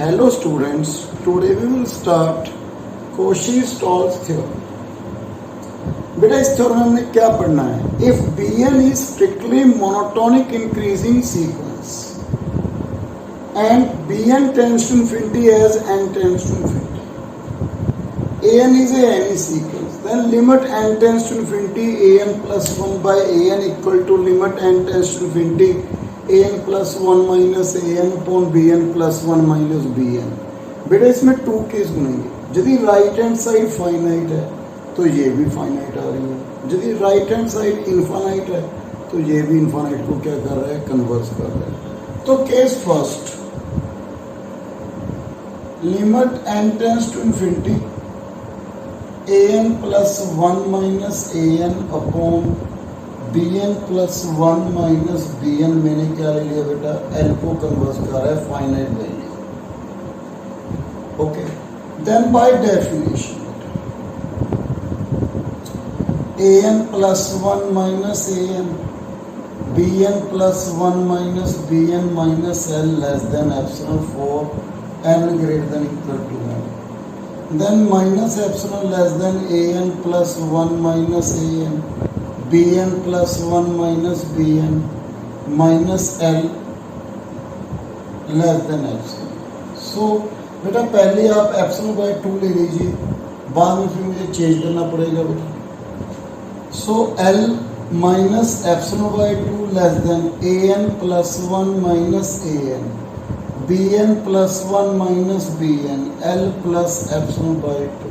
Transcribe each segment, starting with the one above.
Hello students, today we will start Cauchy-Stoll's theorem. बेटा इस theorem में हमने क्या पढ़ना है? If Bn is strictly monotonic increasing sequence and Bn tends to infinity as n tends to infinity, An is a any sequence, then limit n tends to infinity An plus 1 by An equal to limit n tends to infinity An plus 1 minus An upon Bn plus 1 minus Bn. बेटा इसमें 2 case बनेंगे. यदि right hand side finite है तो ये भी finite आ रही है, यदि राइट हैंड साइड इनफाइनाइट है तो ये भी इनफाइनाइट को क्या कर रहा है, कन्वर्स कर रहा है. तो case first, limit n tends to infinity An plus 1 minus An upon Bn plus 1 minus Bn. मैंने क्या ले लिया बेटा, L को कन्वर्स कर रहा है finite value. Okay, then by definition An plus 1 minus An, Bn plus 1 minus Bn minus L less than epsilon for n greater than equal to 1. Then minus epsilon less than An plus 1 minus An, Bn plus 1 minus Bn minus L less than epsilon. So बेटा पहले आप epsilon by 2 ले लीजिए, बाद में फिर मुझे change करना पड़ेगा बेटा. सो L minus epsilon by 2 less than An plus 1 minus An, Bn plus 1 minus Bn, L plus epsilon by 2.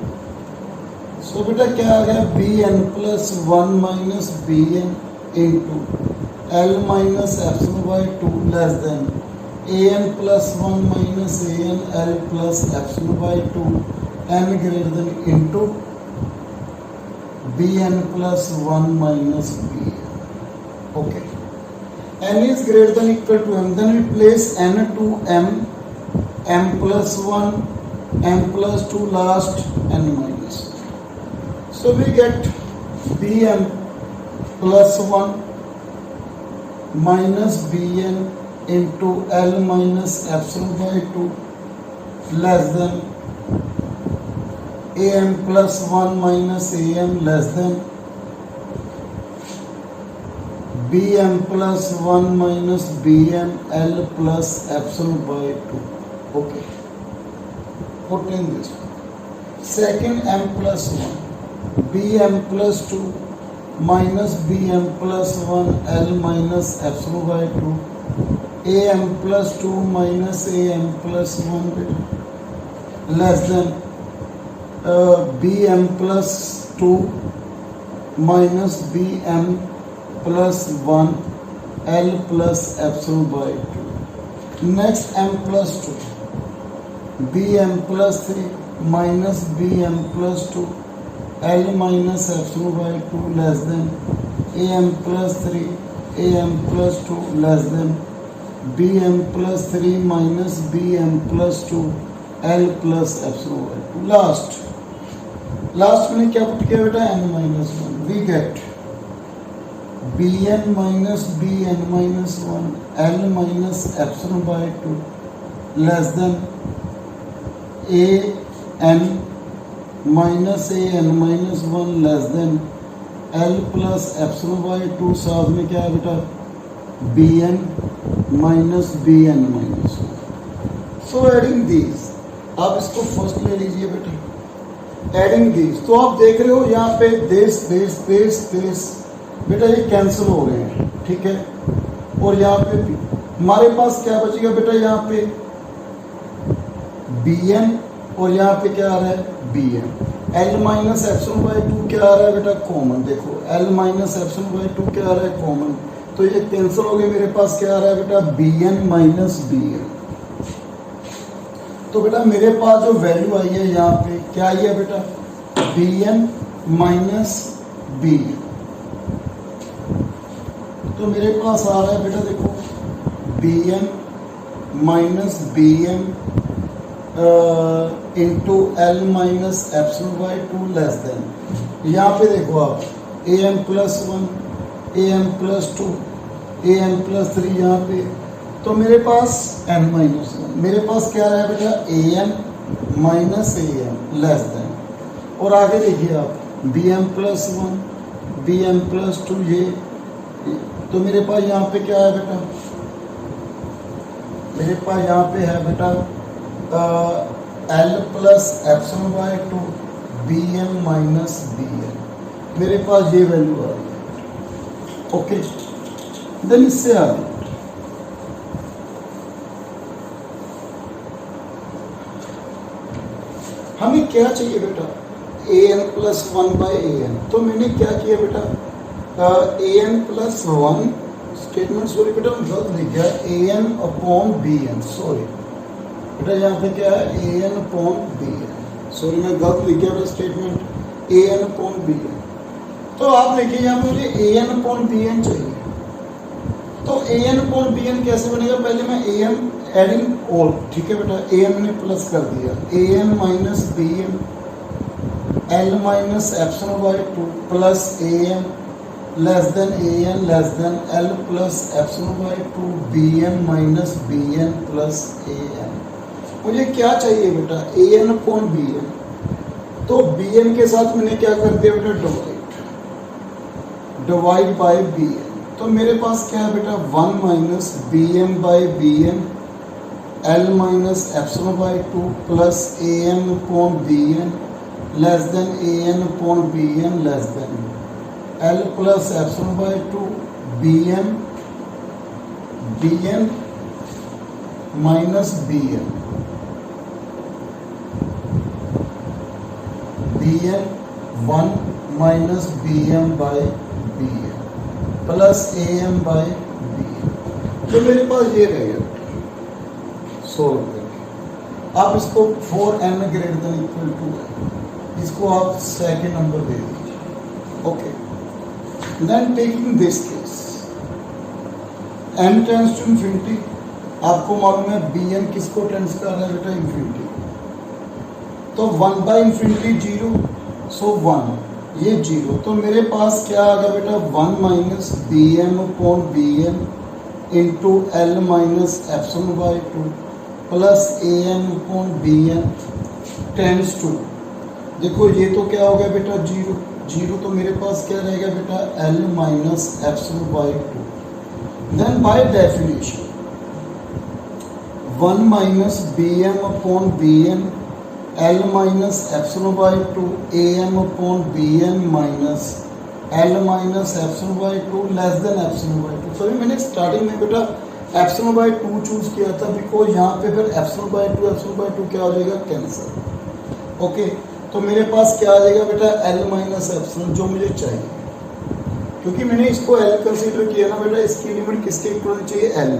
सो बेटा क्या आ गया, Bn plus 1 minus Bn into L minus epsilon by 2 less than An plus 1 minus An, L plus epsilon by 2 n greater then into Bn plus 1 minus Bn. Okay. N is greater than equal to m. Then we place n to m, m plus 1, m plus 2 last, n minus 1. So we get Bn plus 1 minus Bn into L minus epsilon by 2 less than Am plus 1 minus Am less than Bm plus 1 minus Bm L plus epsilon by 2. Okay. Put in this. Second m plus 1, Bm plus 2 minus Bm plus 1 L minus epsilon by 2, Am plus 2 minus Am plus 1 less than Bm plus 2 minus Bm plus 1 L plus epsilon by 2. Next m plus 2, Bm plus 3 minus Bm plus 2 L minus epsilon by 2 less than Am plus 3 Am plus 2 less than Bm plus 3 minus Bm plus 2 L plus epsilon by 2. Last में क्या put किया बेटा, n minus 1. We get Bn minus Bn minus 1 L minus epsilon by 2 less than An minus An minus 1 less than L plus epsilon by 2. साथ में क्या है बेटा, Bn minus Bn minus 1. So adding these, आप इसको first ले लीजिए बेटा. एडिंग दीज, तो आप देख रहे हो यहाँ पे दिस बेटा ये कैंसिल हो रहे हैं, ठीक है. और यहाँ पे हमारे पास क्या बचेगा बेटा, यहाँ पे Bn और यहाँ पे क्या आ रहा है, Bn. L minus epsilon by 2 क्या आ रहा है बेटा, कॉमन. देखो L माइनस एप्सिलॉन बाय 2 क्या आ रहा है, कॉमन. तो ये कैंसिल हो गया, मेरे पास क्या आ रहा है बेटा, Bn माइनस Bn. तो बेटा मेरे पास जो वैल्यू आई है यहाँ पे क्या आई है बेटा, Bn माइनस Bn. तो मेरे पास आ रहा है बेटा, देखो Bn minus Bm into L minus epsilon by 2 less then, यहाँ पे देखो आप Am plus 1 Am plus 2 Am plus 3, यहाँ पे तो मेरे पास n-1, मेरे पास क्या है बेटा an minus an less than, और आगे देखिए आप bm+1 bm+2 ये, तो मेरे पास यहाँ पे क्या है बेटा, मेरे पास यहाँ पे है बेटा l+ε/2 bm माइनस bn, मेरे पास ये वैल्यू आ रही है। ओके, देन इससे आगे हमें क्या चाहिए बेटा, an+1/an, तो मैंने क्या किया बेटा, an+1 स्टेटमेंट, सॉरी बेटा मैं गलत लिख गया, an/bn, सॉरी बेटा यहाँ पे क्या है an/bn, सॉरी मैं गलत लिख गया बेटा स्टेटमेंट, an/bn। तो आप देखिए यहाँ पे मुझे an/bn चाहिए, तो an/bn कैसे बनेगा, पहले मैं am एडिंग ऑल, ठीक है बेटा, am ने प्लस कर दिया, an minus bm l-ε/2 plus am less than an less than l+ε/2 bm minus bn plus an। मुझे क्या चाहिए बेटा, an/bn, तो bn के साथ मैंने क्या कर दिया बेटा, डिवाइड बाय bn, तो मेरे पास क्या है बेटा 1 minus bm/bn l-ε/2 plus am/bn less than an/bn less than l+ε/2 bn minus bn 1 minus bm/bn plus am/bn, तो मेरे पास ये रहेगा सोल्व करके। आप इसको 4n > है, इसको आप सेकेंड नंबर दे दीजिए। Okay, then taking this case n tends to infinity, आपको मालूम है bn किसको टेंड्स कर रहा है बेटा, इंफिनिटी, तो 1/∞ 0, सो 1 ये 0, तो मेरे पास क्या आ गया बेटा 1 minus bm/bn into l-ε/2 plus am/bn tends to, देखो ये तो क्या हो गया बेटा 0 0, तो मेरे पास क्या रहेगा बेटा l-ε/2, then by definition 1 minus bm/bn l-ε/2 am/bn minus l-ε/2 less than ε/2। Sorry मैंने स्टार्टिंग में बेटा ε/2 चूज किया था, बिकॉज यहाँ पे फिर ε/2 क्या हो जाएगा, कैंसिल। ओके, तो मेरे पास क्या आ जाएगा बेटा l-ε जो मुझे चाहिए, क्योंकि मैंने इसको l कंसीडर किया ना बेटा, इसकी लिमिट किसके इक्वल होनी चाहिए, l,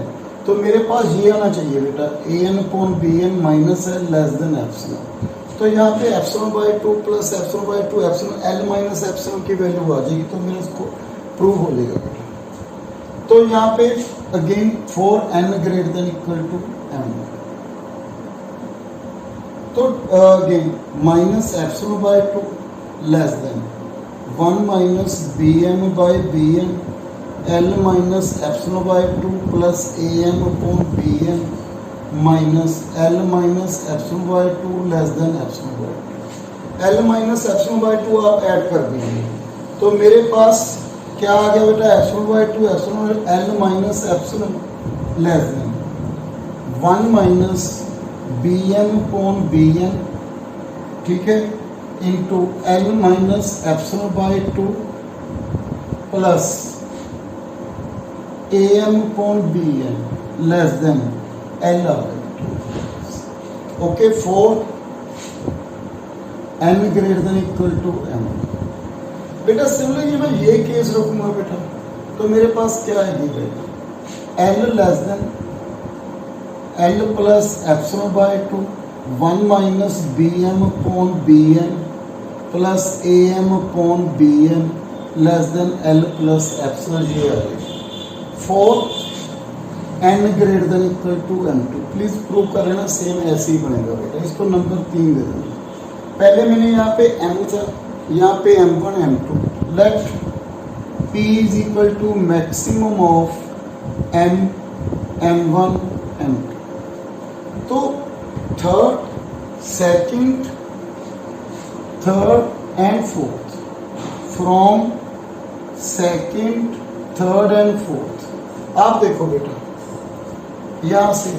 तो मेरे पास ये आना चाहिए बेटा an/bn minus l less then ε, तो यहाँ पे ε/2 प्लस ε/2 l-ε की वैल्यू आ जाएगी, तो मेरा इसको प्रूव हो जाएगा बेटा। तो यहाँ पे अगेन 4n > m, तो again minus ε/2 less than 1 minus bm/bn l-ε/2 plus am/bn minus l-ε/2 less than ε/2, l-ε/2 आप ऐड कर दीजिए, तो मेरे पास क्या आ गया बेटा ε/2 l-ε less than 1 minus bm/bn, ठीक है, into l-ε/2 plus am/bn less than l आ गया। ओके, 4n > m, बेटा सिमिलरली मैं ये केस रखूंगा बेटा, तो मेरे पास क्या आएगी बेटा l less then l+ε/2 1 minus bm/bn plus am/bn less than l+ε, ये आएगा 4n > m2। प्लीज प्रूव कर लेना, सेम ऐसे ही बनेगा बेटा, इसको नंबर 3 दे देना। पहले मैंने यहाँ पे m था, यहाँ पे m1 m2, let p is equal to maximum of m m1 m2। तो third, second, third and fourth, from second, third and fourth. आप देखो बेटा, यहां से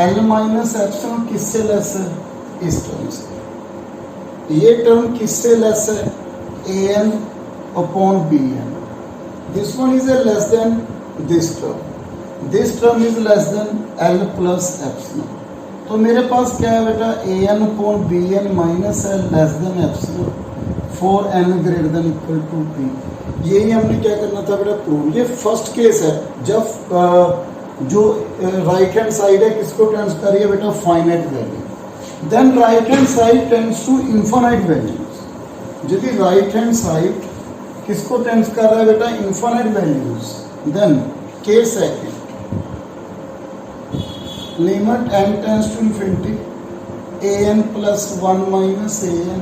L माइनस एप्सिलॉन किससे लेस है? इस टर्म से। ये टर्म किससे लेस है? an upon bn। This one is less than this term, this term is less than L plus epsilon. तो मेरे पास क्या है बेटा? an upon bn minus L less than epsilon for n greater than equal to p। यही हमने क्या करना था बेटा? प्रूव। ये फर्स्ट केस है जब जो राइट हैंड साइड है किसको टेंड्स कर रही है बेटा? Finite value. Then right hand side tends to infinite values. यदि राइट हैंड साइड किसको टेंड्स कर रहा है बेटा? Infinite values. Then case second, limit n tends to infinity an plus 1 minus an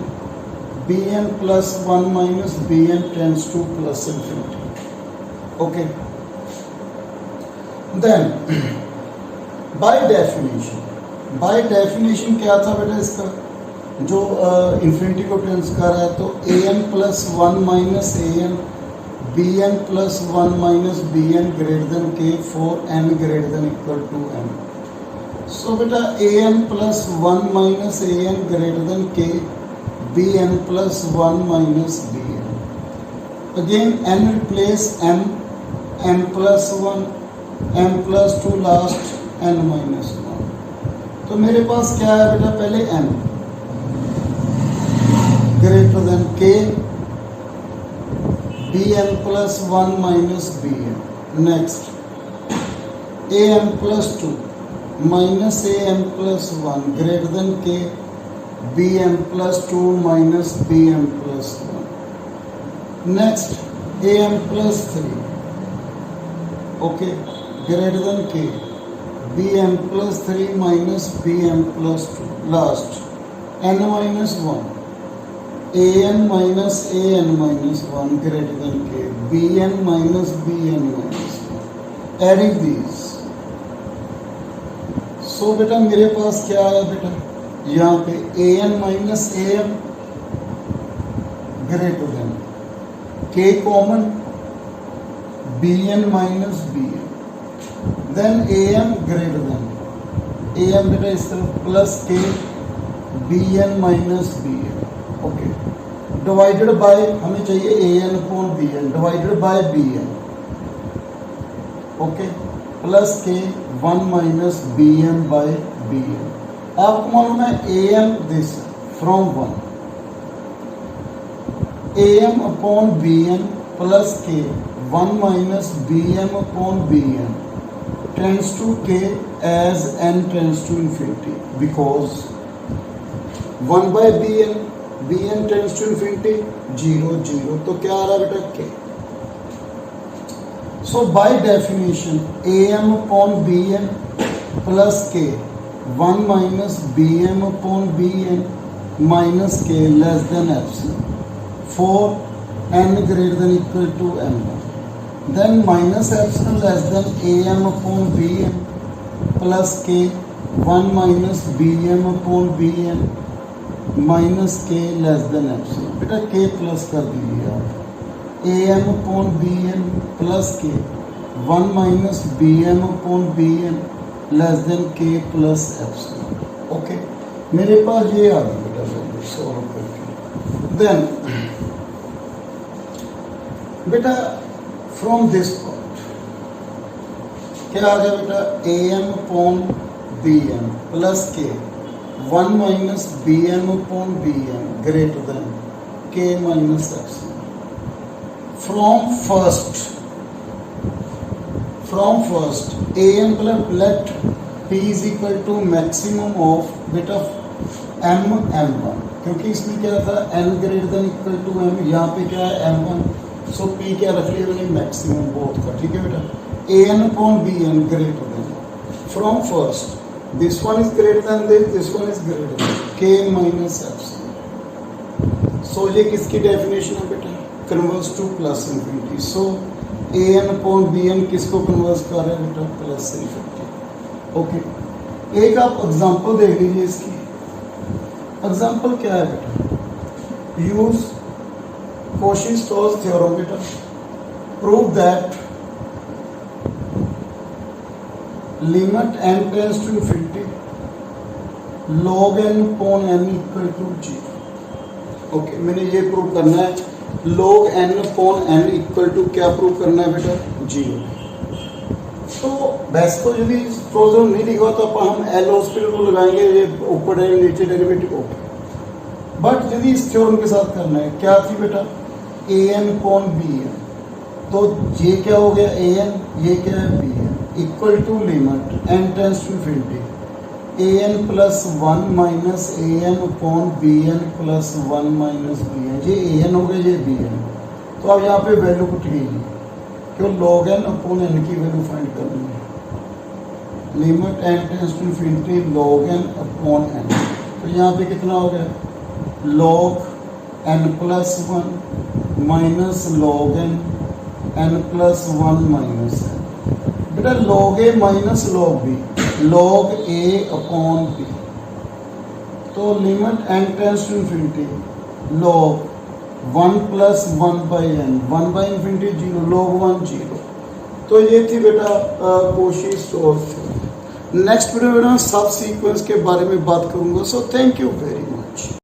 bn plus 1 minus bn tends to plus infinity. Okay, then by definition क्या था बेटा इसका? जो इंफिनिटी को टेंड्स कर रहा है तो an plus 1 minus an bn plus 1 minus bn greater than k for n greater than equal to m। So बेटा an plus 1 minus an greater than k, bn plus 1 minus bn। Again n replace m plus 1, m plus 2 last n minus 1। तो मेरे पास क्या है बेटा? पहले m greater than k, bn plus 1 minus bn। Next am plus 2 minus am plus 1 greater than k, bm plus 2 minus bm plus 1। Next am plus 3 okay greater than k, bm plus 3 minus bm plus 2। Last n minus 1, an minus an minus 1 greater than k, bn minus bn minus 1। Adding these, so बेटा मेरे पास क्या आया बेटा? यहाँ पे an minus am greater than k common, bn minus bn, then am greater then am बेटा इस तरफ plus k, bn minus bn। Okay, divided by हमें चाहिए an upon bn, divided by bn। Okay, plus के 1 minus bn bye bn। आपको मालूम है am this from 1, am upon bn plus के 1 minus bm upon bn tends to k as n tends to infinity, because 1 by bn tends to infinity 0 0। तो क्या आ रहा है बेटा? k। So by definition am upon bn plus k 1 minus bm upon bn minus k less than epsilon for n greater than equal to m1, then minus epsilon less than am upon bn plus k 1 minus bm upon bn minus k less than epsilon। बेटा k plus कर दीजिए आप, am upon bn plus k 1 minus bm upon bn less than k plus epsilon. Okay, मेरे पास ये आ गई बेटा value solve करके। Then बेटा फ्रॉम दिस पार्ट क्या आ गया बेटा? am upon bn plus k 1 minus bm upon bn greater than k minus epsilon. From first am plus let p is equal to maximum of bit of m1, क्योंकि इसमें क्या था n greater than equal to m, यहाँ पे क्या है m1, सो p क्या रख लिया मैंने? मैक्सिमम बोथ का। ठीक है बेटा, an upon bn greater than, from first this one is greater than this one is greater than k minus epsilon। सो ये किसकी डेफिनेशन है बेटा? Converse to plus infinity. So an upon bn किसको converse कर रहा है बेटा? Plus infinity. ओके, एक आप एग्जांपल देख लीजिए इसकी। एग्जांपल क्या है बेटा? यूज Cauchy-Stoll's theorem बेटा, prove that limit n tends to infinity log n upon n equal to 0। Okay, मैंने ये प्रूव करना है, log n upon n equal to क्या प्रूव करना है बेटा? 0। तो वैसे तो यदि प्रॉब्लम नहीं लिखा तो हम एल हॉस्पिटल को लगाएंगे, ये ऊपर डेरिवेटिव नीचे डेरिवेटिव, ओके। बट यदि इस थ्योरम के साथ करना है, क्या थी बेटा? ए एन अपॉन बी एन, तो ये क्या हो गया? ए एन, ये क्या है? B n, equal to limit n tends to infinity a n plus 1 minus a n upon b n plus 1 minus b n. ये ए एन हो गया, ये बी एन। तो अब यहाँ पे वैल्यू कुछ लीजिए, क्यों? log n अपॉन n की वैल्यू फाइंड करनी है। Limit n tends to infinity log n upon n, तो यहाँ पे कितना हो गया? log n plus 1 minus log n plus 1 minus n। बेटा log a minus log b, log a upon b, तो limit n tends to infinity log 1 plus 1 by n, 1 by infinity 0, log 1 0। तो ये थी बेटा Cauchy-Stoll's थ्योरम। नेक्स्ट वीडियो में सब sequence के बारे में बात करूंगा। So thank you very much.